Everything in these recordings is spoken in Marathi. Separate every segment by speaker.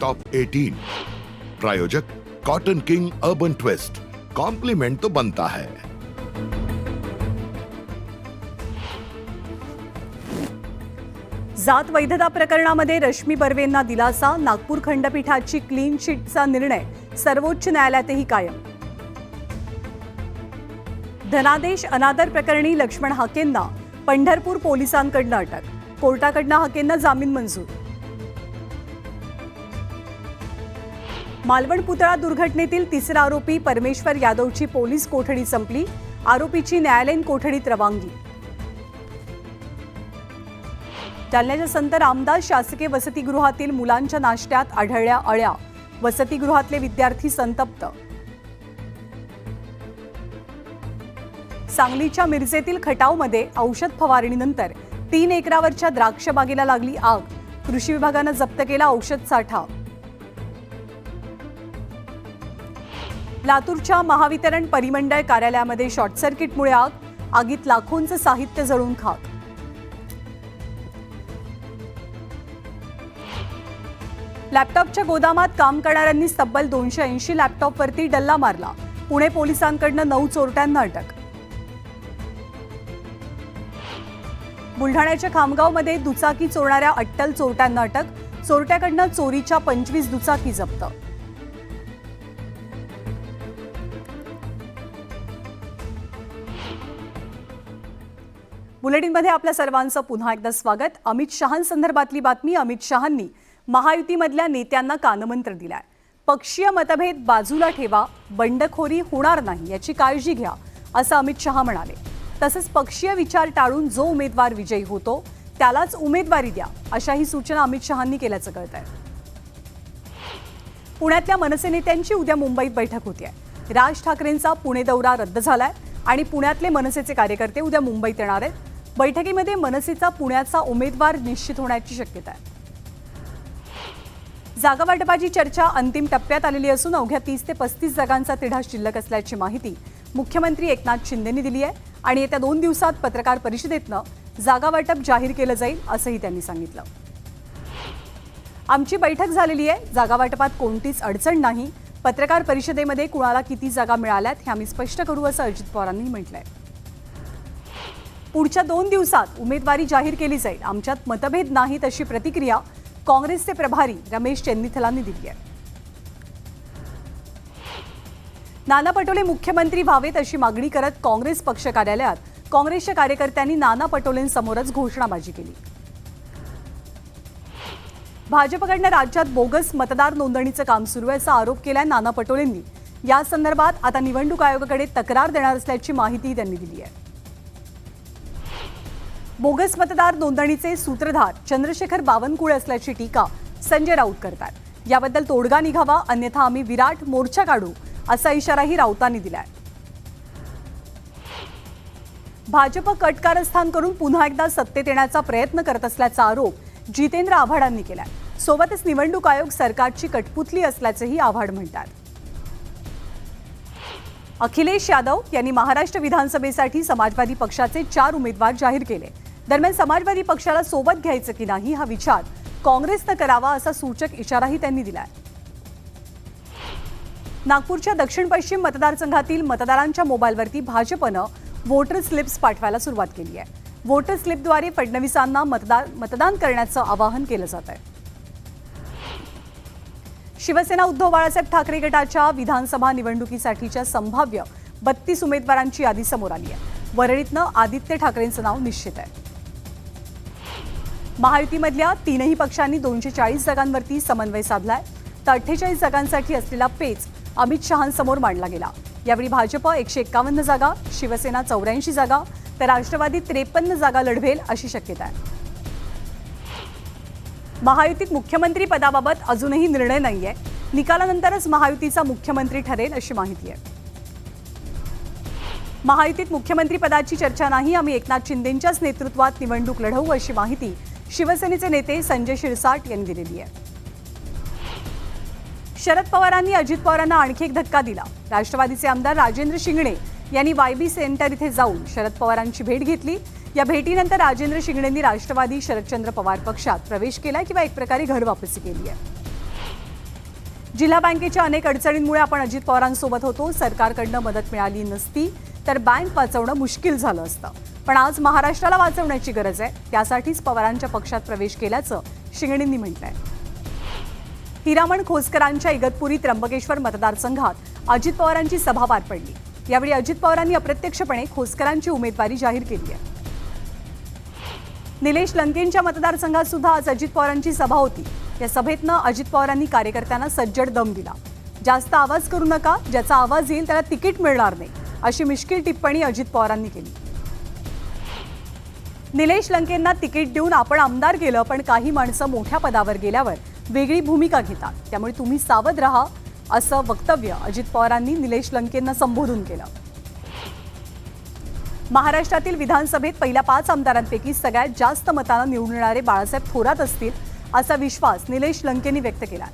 Speaker 1: टॉप 18। प्रायोजक Cotton King Urban Twist. Compliment तो बनता है।
Speaker 2: जात वैधता प्रकरणामध्ये रश्मी बर्वेंना दिलासा। नागपूर खंडपीठाची क्लीन चिटचा निर्णय सर्वोच्च न्यायालयातही कायम। धनादेश अनादर प्रकरणी लक्ष्मण हाकेंना पंढरपूर पोलिसांकडून अटक। कोर्टाकडून हाकेंना जामीन मंजूर। मालवण पुतळा दुर्घटनेतील तिसरा आरोपी परमेश्वर यादवची पोलीस कोठडी संपली। आरोपीची न्यायालयीन कोठडीत रवानगी। जालन्याच्या संत रामदास शासकीय वसतिगृहातील मुलांच्या नाश्त्यात आढळल्या अळ्या। वसतिगृहातले विद्यार्थी संतप्त। सांगलीच्या मिरजेतील खटावमध्ये औषध फवारणीनंतर 3 एकरावरच्या द्राक्ष बागेला लागली आग। कृषी विभागाने जप्त केला औषध साठा। लातूरच्या महावितरण परिमंडळ कार्यालयामध्ये शॉर्ट सर्किटमुळे आग। आगीत लाखोंचं साहित्य जळून खाक। लॅपटॉपच्या गोदामात काम करणाऱ्यांनी तब्बल 280 लॅपटॉपवरती डल्ला मारला। पुणे पोलिसांकडून 9 चोरट्यांना अटक। बुलढाण्याच्या खामगावमध्ये दुचाकी चोरणाऱ्या अट्टल चोरट्यांना अटक। चोरट्याकडून चोरीच्या 25 दुचाकी जप्त। बुलेटिनमध्ये आपल्या सर्वांचं पुन्हा एकदा स्वागत। अमित शहांसंदर्भातली बातमी। अमित शहांनी महायुतीमधल्या नेत्यांना कानमंत्र दिलाय। पक्षीय मतभेद बाजूला ठेवा, बंडखोरी होणार नाही याची काळजी घ्या, असं अमित शहा म्हणाले। तसंच पक्षीय विचार टाळून जो उमेदवार विजयी होतो त्यालाच उमेदवारी द्या, अशाही सूचना अमित शहांनी केल्याचं कळतंय। पुण्यातल्या मनसे नेत्यांची उद्या मुंबईत बैठक होतीये। राज ठाकरेंचा पुणे दौरा रद्द झालाय आणि पुण्यातले मनसेचे कार्यकर्ते उद्या मुंबईत येणार आहेत। बैठकीमध्ये मनसेचा पुण्याचा उमेदवार निश्चित होण्याची शक्यता आहे। जागा वाटपाची चर्चा अंतिम टप्प्यात आलेली असून अवघ्या 30 ते 35 जागांचा तिढा शिल्लक असल्याची माहिती मुख्यमंत्री एकनाथ शिंदेंनी दिली आहे आणि येत्या 2 दिवसात पत्रकार परिषदेतनं जागा वाटप जाहीर केलं जाईल असंही त्यांनी सांगितलं। आमची बैठक झालेली आहे, जागा वाटपात कोणतीच अडचण नाही। पत्रकार परिषदेमध्ये कुणाला किती जागा मिळाल्यात हे आम्ही स्पष्ट करू, असं अजित पवारांनी म्हटलंय। पुढच्या 2 दिवसात उमेदवारी जाहीर केली जाईल। आमच्यात मतभेद नाहीत अशी प्रतिक्रिया काँग्रेसचे प्रभारी रमेश चेन्नीथलांनी दिली आहे। नाना पटोले मुख्यमंत्री व्हावेत अशी मागणी करत काँग्रेस पक्ष कार्यालयात काँग्रेसच्या कार्यकर्त्यांनी नाना पटोलेंसमोरच घोषणाबाजी केली। भाजपकडनं राज्यात बोगस मतदार नोंदणीचं काम सुरू आहे असा आरोप केलाय नाना पटोलेंनी। या संदर्भात आता निवडणूक आयोगाकडे तक्रार देणार असल्याची माहिती त्यांनी दिली आहे। बोगस मतदार नोंदणीचे सूत्रधार चंद्रशेखर बावनकुळे असल्याची टीका संजय राऊत करतात। याबद्दल तोडगा निघावा, अन्यथा आम्ही विराट मोर्चा काढू, असा इशाराही राऊतांनी दिलाय। भाजप कटकारस्थान करून पुन्हा एकदा सत्तेत येण्याचा प्रयत्न करत असल्याचा आरोप जितेंद्र आव्हाडांनी केलाय। सोबतच निवडणूक आयोग सरकारची कठपुतली असल्याचंही आव्हाड म्हणतात। अखिलेश यादव यांनी महाराष्ट्र विधानसभेसाठी समाजवादी पक्षाचे 4 उमेदवार जाहीर केले। दरम्यान समाजवादी पक्षाला सोबत घ्यायचं की नाही हा विचार काँग्रेसनं करावा, असा सूचक इशाराही त्यांनी दिलाय। नागपूरच्या दक्षिण पश्चिम मतदारसंघातील मतदारांच्या मोबाईलवरती भाजपनं वोटर स्लिप्स पाठवायला सुरुवात केली आहे। वोटर स्लिपद्वारे फडणवीसांना मतदान करण्याचं आवाहन केलं जात आहे। शिवसेना उद्धव बाळासाहेब ठाकरे गटाच्या विधानसभा निवडणुकीसाठीच्या संभाव्य 32 उमेदवारांची यादी समोर आली आहे। वरळीतनं आदित्य ठाकरेंचं नाव निश्चित आहे। महायुतीमधल्या 3ही पक्षांनी 240 जागांवरती समन्वय साधलाय, तर 48 जागांसाठी असलेला पेच अमित शहांसमोर मांडला गेला। यावेळी भाजप 151 जागा, शिवसेना 84 जागा, तर राष्ट्रवादी 53 जागा लढवेल अशी शक्यता आहे। महायुतीत मुख्यमंत्री पदाबाबत अजूनही निर्णय नाहीये। निकालानंतरच महायुतीचा मुख्यमंत्री ठरेल अशी माहिती आहे। महायुतीत मुख्यमंत्री पदाची चर्चा नाही, आम्ही एकनाथ शिंदेंच्याच नेतृत्वात निवडणूक लढवू, अशी माहिती शिवसेनेचे नेते संजय शिरसाट यांनी दिलेली आहे। शरद पवारांनी अजित पवारांना आणखी एक धक्का दिला। राष्ट्रवादीचे आमदार राजेंद्र शिंगणे यांनी वायबी सेंटर इथे जाऊन शरद पवारांची भेट घेतली। या भेटीनंतर राजेंद्र शिंगणेंनी राष्ट्रवादी शरदचंद्र पवार पक्षात प्रवेश केला किंवा एक प्रकारे घर वापसी केली आहे। जिल्हा बँकेच्या अनेक अडचणींमुळे आपण अजित पवारांसोबत होतो. सरकारकडनं मदत मिळाली नसती तर बँक वाचवणं मुश्किल झालं असतं. पण आज महाराष्ट्राला वाचवण्याची गरज आहे. त्यासाठीच पवारांच्या पक्षात प्रवेश केल्याचं शिंगणेंनी म्हटलंय. हिरामण खोसकरांच्या इगतपुरी त्र्यंबकेश्वर मतदारसंघात अजित पवारांची सभा पार पडली. यावेळी अजित पवारांनी अप्रत्यक्षपणे खोसकरांची उमेदवारी जाहीर केली आहे. निलेश लंकेंच्या मतदारसंघात सुद्धा आज अजित पवारांची सभा होती. या सभेतनं अजित पवारांनी कार्यकर्त्यांना सज्जड दम दिला. जास्त आवाज करू नका, ज्याचा आवाज येईल त्याला तिकीट मिळणार नाही, अशी मिश्किल टिप्पणी अजित पवारांनी केली. निलेश लंकेंना तिकीट देऊन आपण आमदार केलं, पण काही माणसं मोठ्या पदावर गेल्यावर वेगळी भूमिका घेतात, त्यामुळे तुम्ही सावध राहा, असं वक्तव्य अजित पवारांनी निलेश लंकेंना संबोधून केलं. महाराष्ट्रातील विधानसभेत पहिल्या 5 आमदारांपैकी सगळ्यात जास्त मतांना निवडून येणारे बाळासाहेब थोरात असतील, असा विश्वास निलेश लंकेंनी व्यक्त केला.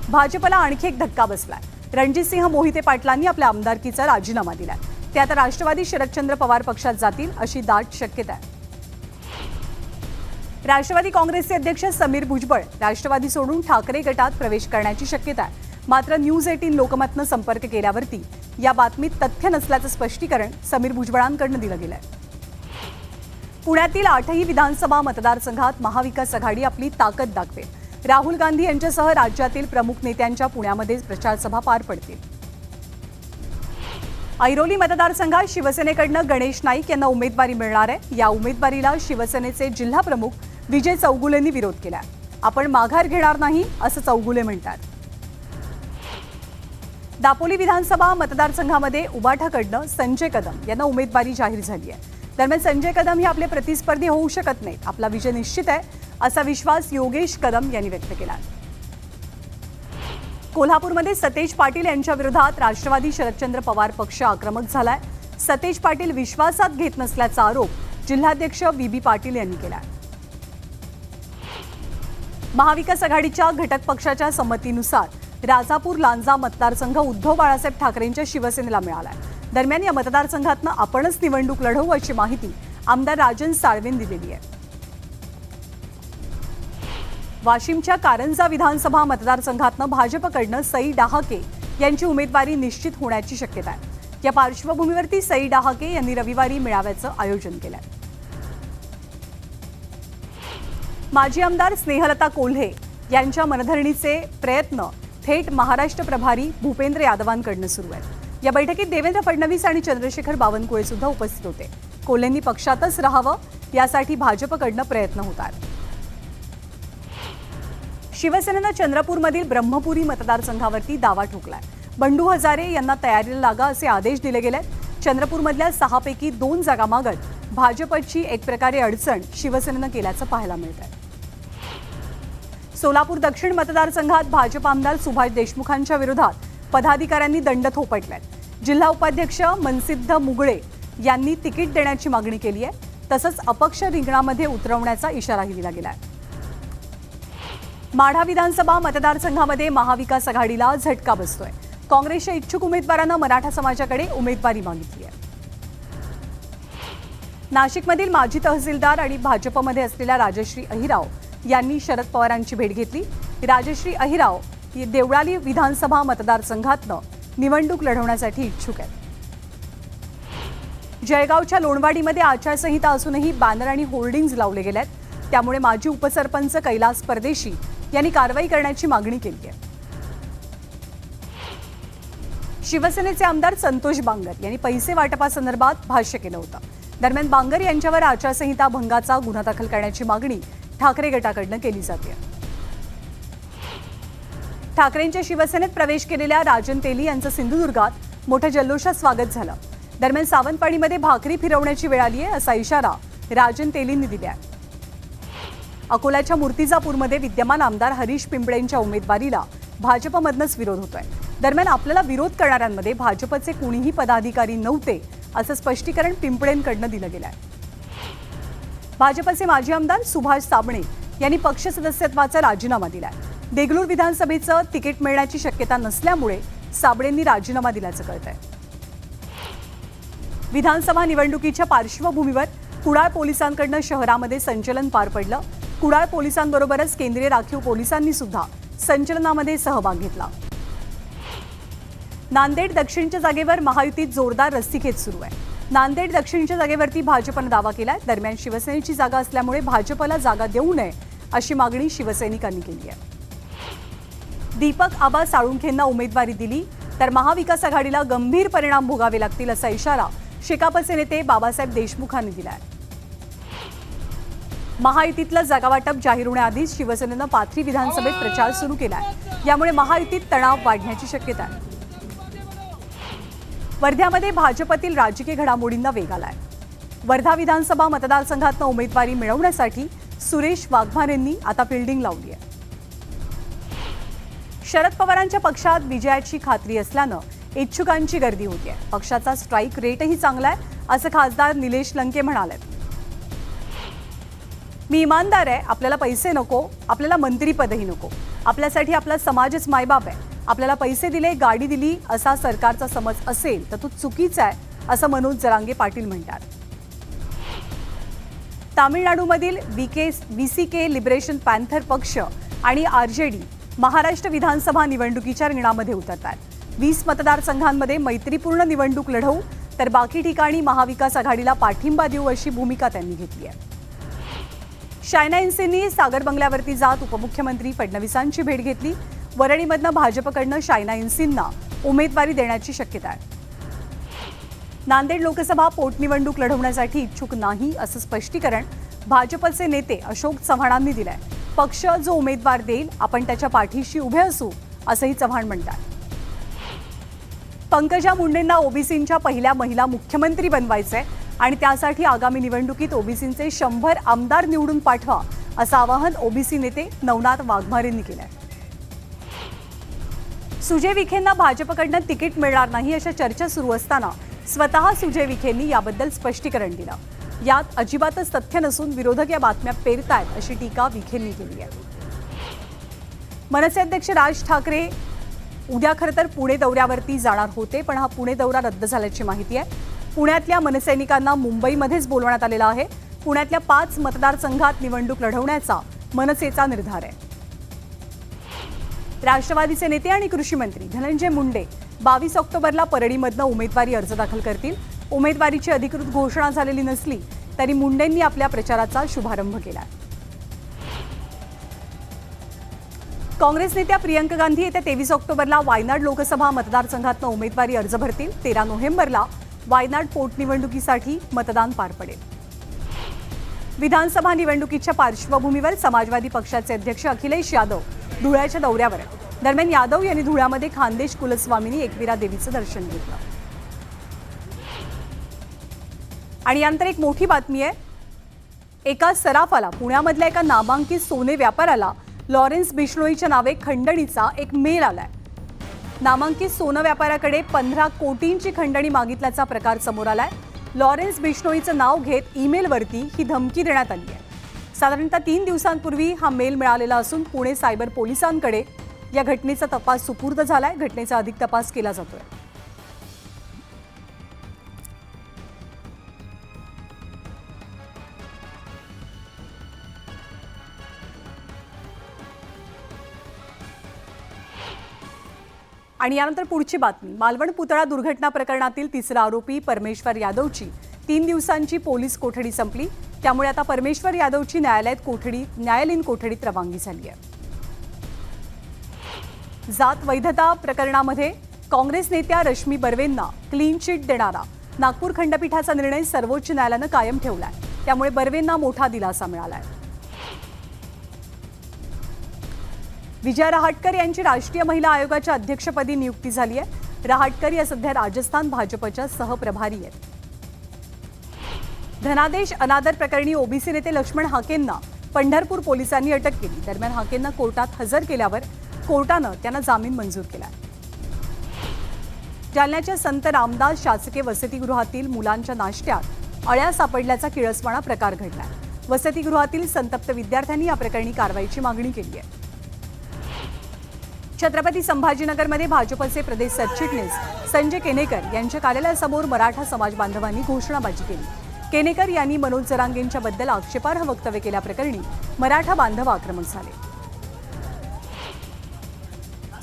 Speaker 2: भाजपला आणखी एक धक्का बसलाय. रणजितसिंह मोहिते पाटलांनी आपल्या आमदारकीचा राजीनामा दिलाय. ते आता राष्ट्रवादी शरदचंद्र पवार पक्षात जातील, अशी दाट शक्यता आहे. राष्ट्रवादी काँग्रेसचे अध्यक्ष समीर भुजबळ राष्ट्रवादी सोडून ठाकरे गटात प्रवेश करण्याची शक्यता आहे. मात्र न्यूज 18 लोकमतनं संपर्क केल्यावरती या बातमीत तथ्य नसल्याचं स्पष्टीकरण समीर भुजबळांकडून दिलं गेलंय. पुण्यातील 8ही विधानसभा मतदारसंघात महाविकास आघाडी आपली ताकद दाखवेल. राहुल गांधी यांच्यासह राज्यातील प्रमुख नेत्यांच्या पुण्यामध्ये प्रचारसभा पार पडतील. ऐरोली मतदारसंघात शिवसेनेकडनं गणेश नाईक यांना उमेदवारी मिळणार आहे. या उमेदवारीला शिवसेनेचे जिल्हा प्रमुख विजय चौगुलेंनी विरोध केला. आपण माघार घेणार नाही, असं चौगुले म्हणतात. दापोली विधानसभा मतदारसंघामध्ये उबाठाकडनं संजय कदम यांना उमेदवारी जाहीर झाली आहे. दरम्यान संजय कदम हे आपले प्रतिस्पर्धी होऊ शकत नाहीत. आपला विजय निश्चित आहे, असा विश्वास योगेश कदम यांनी व्यक्त केला. कोल्हापूरमध्ये सतेज पाटील यांच्या विरोधात राष्ट्रवादी शरदचंद्र पवार पक्ष आक्रमक झालाय. सतेज पाटील विश्वासात घेत नसल्याचा आरोप जिल्हाध्यक्ष बीबी पाटील यांनी केला. महाविकास आघाडीच्या घटक पक्षाच्या संमतीनुसार राजापूर लांजा मतदारसंघ उद्धव बाळासाहेब ठाकरेंच्या शिवसेनेला मिळाला. दरम्यान या मतदारसंघातनं आपणच निवडणूक लढवू, अशी माहिती आमदार राजन साळवेंनी दिलेली आहे. वाशिमच्या कारंजा विधानसभा मतदारसंघातनं भाजपकडनं सई डहाके यांची उमेदवारी निश्चित होण्याची शक्यता आहे. या पार्श्वभूमीवरती सई डहाके यांनी रविवारी मेळाव्याचं आयोजन केलंय. माजी आमदार स्नेहलता कोल्हे यांच्या मनधरणीचे प्रयत्न थेट महाराष्ट्र प्रभारी भूपेंद्र यादवांकडनं सुरू आहेत. या बैठकीत देवेंद्र फडणवीस आणि चंद्रशेखर बावनकुळे सुद्धा उपस्थित होते. कोल्हेंनी पक्षातच राहावं, यासाठी भाजपकडनं प्रयत्न होतात. शिवसेनेनं चंद्रपूरमधील ब्रह्मपुरी मतदारसंघावरती दावा ठोकलाय. बंडू हजारे यांना तयारीला लागा, असे आदेश दिले गेले. चंद्रपूरमधल्या 6 पैकी 2 जागा मागत भाजपची एक प्रकारे अडचण शिवसेनेनं केल्याचं पाहायला मिळतंय. सोलापूर दक्षिण मतदारसंघात भाजप आमदार सुभाष देशमुखांच्या विरोधात पदाधिकाऱ्यांनी दंड थोपटलाय. जिल्हा उपाध्यक्ष मनसिद्ध मुगळे यांनी तिकीट देण्याची मागणी केली आहे. तसंच अपक्ष रिंगणामध्ये उतरवण्याचा इशाराही दिला गेलाय. माढा विधानसभा मतदारसंघामध्ये महाविकास आघाडीला झटका बसतोय. काँग्रेसच्या इच्छुक उमेदवारांना मराठा समाजाकडे उमेदवारी मागितली आहे. नाशिकमधील माजी तहसीलदार आणि भाजपमध्ये असलेल्या राजश्री अहिराव यांनी शरद पवारांची भेट घेतली. राजश्री अहिराव देवळाली विधानसभा मतदारसंघातनं निवडणूक लढवण्यासाठी इच्छुक आहेत. जळगावच्या लोणवाडीमध्ये आचारसंहिता असूनही बॅनर आणि होर्डिंग्ज लावले गेले आहेत. त्यामुळे माजी उपसरपंच कैलास परदेशी यांनी कारवाई करण्याची मागणी केली आहे. शिवसेनेचे आमदार संतोष बांगर यांनी पैसे वाटपासंदर्भात भाष्य केलं होतं. दरम्यान बांगर यांच्यावर आचारसंहिता भंगाचा गुन्हा दाखल करण्याची मागणी ठाकरे गटाकडनं केली जाते. ठाकरेंच्या शिवसेनेत प्रवेश केलेल्या राजन तेली यांचं सिंधुदुर्गात मोठ्या जल्लोषात स्वागत झालं. दरम्यान सावंतवाडीमध्ये भाकरी फिरवण्याची वेळ आली आहे, असा इशारा राजन तेलींनी दिला आहे. अकोल्याच्या मूर्तिजापूरमध्ये विद्यमान आमदार हरीश पिंपळेंच्या उमेदवारीला भाजपमधनच विरोध होतोय. दरम्यान आपल्याला विरोध करणाऱ्यांमध्ये भाजपचे कुणीही पदाधिकारी नव्हते, असं स्पष्टीकरण पिंपळेंकडनं दिलं गेलं आहे. भाजपचे माजी आमदार सुभाष साबणे यांनी पक्ष सदस्यत्वाचा राजीनामा दिलाय. देगलूर विधानसभेचं तिकीट मिळण्याची शक्यता नसल्यामुळे साबळेंनी राजीनामा दिल्याचं कळतंय. विधानसभा निवडणुकीच्या पार्श्वभूमीवर कुडाळ पोलिसांकडनं शहरामध्ये संचलन पार पडलं. कुडाळ पोलिसांबरोबरच केंद्रीय राखीव पोलिसांनी सुद्धा संचलनामध्ये सहभाग घेतला. नांदेड दक्षिणच्या जागेवर महायुतीत जोरदार रस्सीखेच सुरू आहे. नांदेड दक्षिणच्या जागेवरती भाजपनं दावा केलाय. दरम्यान शिवसेनेची जागा असल्यामुळे भाजपला जागा देऊ नये अशी मागणी शिवसैनिकांनी केली आहे. दीपक आबा साळुंखेंना उमेदवारी दिली तर महाविकास आघाडीला गंभीर परिणाम भोगावे लागतील असा इशारा शेकापचे नेते बाबासाहेब देशमुखांनी दिलाय. महायुतीतलं जागावाटप जाहीर होण्याआधीच शिवसेनेनं पाथरी विधानसभेत प्रचार सुरू केलाय. यामुळे महायुतीत तणाव वाढण्याची शक्यता आहे. वर्ध्यामध्ये भाजपतील राजकीय घडामोडींना वेग आलाय. वर्धा विधानसभा मतदारसंघातनं उमेदवारी मिळवण्यासाठी सुरेश वाघमारेंनी आता फिल्डिंग लावली आहे. शरद पवारांच्या पक्षात विजयाची खात्री असल्यानं इच्छुकांची गर्दी होती आहे. पक्षाचा स्ट्राईक रेटही चांगला आहे असं खासदार निलेश लंके म्हणाले. मी इमानदार आहे, आपल्याला पैसे नको, आपल्याला मंत्रीपदही नको, आपल्यासाठी आपला समाजच मायबाप आहे. आपल्याला पैसे दिले, गाडी दिली असा सरकारचा समज असेल तर तो चुकीचा आहे असं मनोज जरांगे पाटील म्हणतात. तामिळनाडूमधील VCK लिबरेशन पॅन्थर पक्ष आणि RJD महाराष्ट्र विधानसभा निवडणुकीच्या रिंगणामध्ये उतरतात. 20 मतदारसंघांमध्ये मैत्रीपूर्ण निवडणूक लढवू तर बाकी ठिकाणी महाविकास आघाडीला पाठिंबा देऊ अशी भूमिका त्यांनी घेतली आहे. शायना इन्सेंनी सागर बंगल्यावरती जात उपमुख्यमंत्री फडणवीसांची भेट घेतली. वरळीमधनं भाजपकडनं शायना इन्सेंना उमेदवारी देण्याची शक्यता आहे. नांदेड लोकसभा पोटनिवडणूक लढवण्यासाठी इच्छुक नाही असं स्पष्टीकरण भाजपचे नेते अशोक चव्हाणांनी दिलंय. पक्ष जो उमेदवार देईल आपण त्याच्या पाठीशी उभे असू असंही चव्हाण म्हणतात. पंकजा मुंडेंना ओबीसींच्या पहिल्या महिला मुख्यमंत्री बनवायचंय आणि त्यासाठी आगामी निवडणुकीत ओबीसींचे 100 आमदार निवडून पाठवा असं आवाहन ओबीसी नेते नवनाथ वाघमारेंनी केलंय. सुजय विखेंना भाजपकडनं तिकीट मिळणार नाही अशा चर्चा सुरू असताना स्वतः सुजय विखेंनी याबद्दल स्पष्टीकरण दिलं. यात अजिबातच तथ्य नसून विरोधक या बातम्या पेरतायत अशी टीका विखेंनी केली आहे. मनसे अध्यक्ष राज ठाकरे उद्या खरं तर पुणे दौऱ्यावरती जाणार होते, पण हा पुणे दौरा रद्द झाल्याची माहिती आहे. पुण्यातल्या मनसैनिकांना मुंबईमध्येच बोलवण्यात आलेलं आहे. पुण्यातल्या 5 मतदारसंघात निवडणूक लढवण्याचा मनसेचा निर्धार आहे. राष्ट्रवादीचे नेते आणि कृषी मंत्री धनंजय मुंडे 22 ऑक्टोबरला परळीमधनं उमेदवारी अर्ज दाखल करतील. उमेदवारीची अधिकृत घोषणा झालेली नसली तरी मुंडेंनी आपल्या प्रचाराचा शुभारंभ केला. काँग्रेस नेत्या प्रियंका गांधी येत्या 23 ऑक्टोबरला वायनाड लोकसभा मतदारसंघातनं उमेदवारी अर्ज भरतील. 13 नोव्हेंबरला वायनाड पोटनिवडणुकीसाठी मतदान पार पडेल. विधानसभा निवडणुकीच्या पार्श्वभूमीवर समाजवादी पक्षाचे अध्यक्ष अखिलेश यादव धुळ्याच्या दौऱ्यावर आहेत. दरम्यान यादव यांनी धुळ्यामध्ये खानदेश कुलस्वामिनी एकविरा देवीचं दर्शन घेतलं. आणि यानंतर एक मोठी बातमी आहे. एका सराफाला पुण्यामधल्या एका नामांकित सोने व्यापाऱ्याला लॉरेन्स बिश्नोईच्या नावे खंडणीचा एक मेल आलाय. नामांकित सोनं व्यापाऱ्याकडे 15 कोटींची खंडणी मागितल्याचा प्रकार समोर आलाय. लॉरेन्स बिश्नोईचं नाव घेत ईमेलवरती ही धमकी देण्यात आली आहे. साधारणतः 3 दिवसांपूर्वी हा मेल मिळालेला असून पुणे सायबर पोलिसांकडे या घटनेचा तपास सुपूर्द झालाय. घटनेचा अधिक तपास केला जातोय. आणि यानंतर पुढची बातमी. मालवण पुतळा दुर्घटना प्रकरणातील तिसरा आरोपी परमेश्वर यादवची 3 दिवसांची पोलीस कोठडी संपली. त्यामुळे आता परमेश्वर यादवची न्यायालयीन कोठडीत रवानगी झाली आहे. जात वैधता प्रकरणामध्ये काँग्रेस नेत्या रश्मी बर्वेंना क्लीन चिट देणारा नागपूर खंडपीठाचा निर्णय सर्वोच्च न्यायालयानं कायम ठेवलाय. त्यामुळे बर्वेंना मोठा दिलासा मिळालाय. विजया रहाटकर यांची राष्ट्रीय महिला आयोगाच्या अध्यक्षपदी नियुक्ती झाली आहे. रहाटकर या सध्या राजस्थान भाजपच्या सहप्रभारी आहेत. धनादेश अनादर प्रकरणी ओबीसी नेते लक्ष्मण हाकेंना पंढरपूर पोलिसांनी अटक केली. दरम्यान हाकेंना कोर्टात हजर केल्यावर कोर्टानं त्यांना जामीन मंजूर केला. जालन्याच्या संत रामदास शासकीय वसतिगृहातील मुलांच्या नाश्त्यात अळ्या सापडल्याचा किळसवाणा प्रकार घडलाय. वसतिगृहातील संतप्त विद्यार्थ्यांनी या प्रकरणी कारवाईची मागणी केली आहे. छत्रपती संभाजीनगरमध्ये भाजपचे प्रदेश सरचिटणीस संजय केनेकर यांच्या कार्यालयासमोर मराठा समाज बांधवांनी घोषणाबाजी केली. केनेकर यांनी मनोज जरांगेंच्या बद्दल आक्षेपार्ह वक्तव्य केल्याप्रकरणी मराठा बांधव आक्रमक झाले.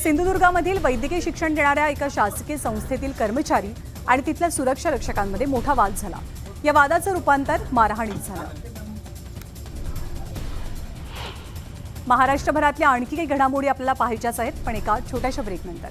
Speaker 2: सिंधुदुर्गामधील वैद्यकीय शिक्षण देणाऱ्या एका शासकीय संस्थेतील कर्मचारी आणि तिथल्या सुरक्षा रक्षकांमध्ये मोठा वाद झाला. या वादाचं रूपांतर मारहाणीत झालं. महाराष्ट्रभरातल्या आणखी काही घडामोडी आपल्याला पाहायच्याच आहेत, पण एका छोट्याशा ब्रेकनंतर.